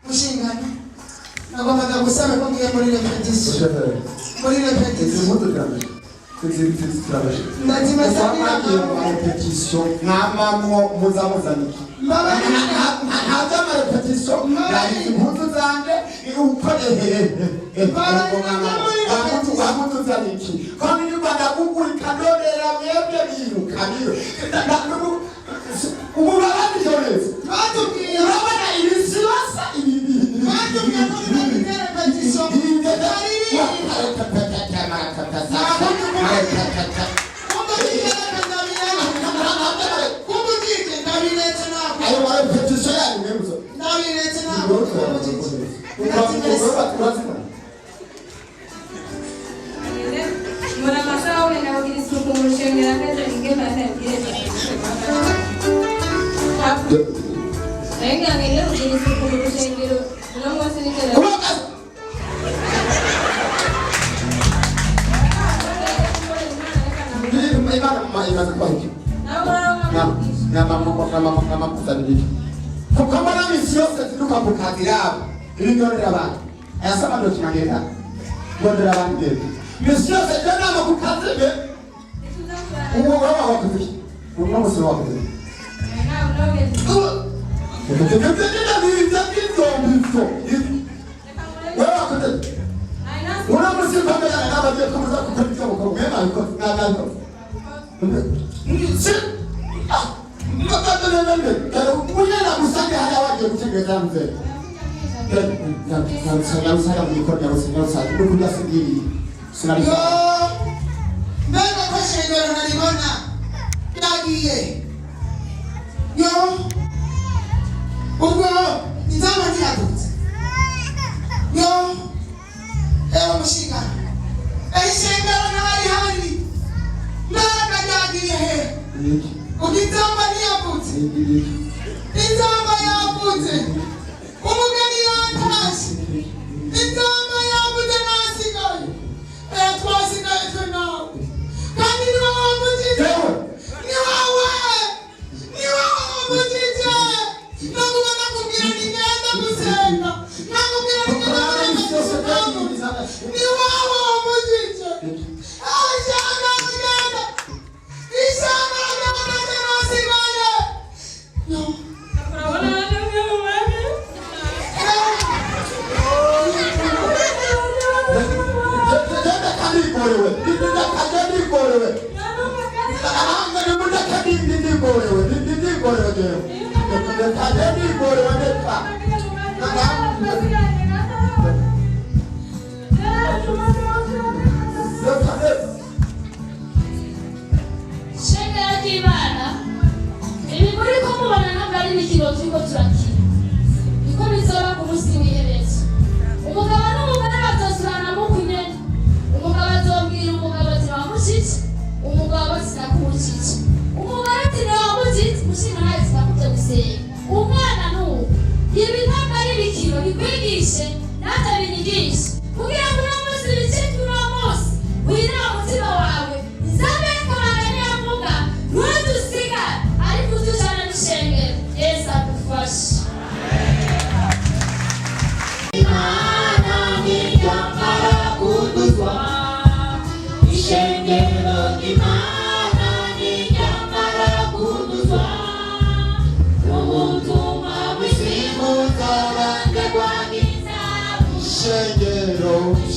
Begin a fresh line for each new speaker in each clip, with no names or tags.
mushingana nagombaga gusaba ko ngiye muri repetition
repetition namamo muzamuzaniki ntajama repetition yari impuzu zanje ukorehe wamutuzaniki kandi nyumva kugurika ndorera mwebwe biruka ubu barabiyoneza urabona ibisirosa ibi repetition kukamana misiose tuduka kukadirabo iliyondera abantu ayasaba ndo tunagenda ndondera abantu bebe misiose jana makukazebe uwo waba wakuzi uno musoro wakuzi una musoro pamela naba je kumuza kukatika mukoro mema yuko nagaliko Mwenye kusanya haya waje kutengeneza mzee. Sana mikono ya usinyosa. Ndukuja sijili. Yo. Mbona kwa shengero naliona? Yagiye. Yo. Ubwo nzama niyatutse. Yo. Ewa mushinga. Shengero nali. Mbona yagiye he? Ukitamba niyaputse. Inzamba yaputse. Umugeni yatashye. Inzamba yaputse nasigaye. Twasigaye twe nawe. Kandi ni wowe wamujije. Ni wowe. Ni wowe wamujije. Naguma nakubwira nigenda gusenga. Nakubwira nigenda gusenga. Ni wowe wamujije. Ashaka kugenda. Ishaka kugenda nasigaye. No.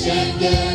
Shengero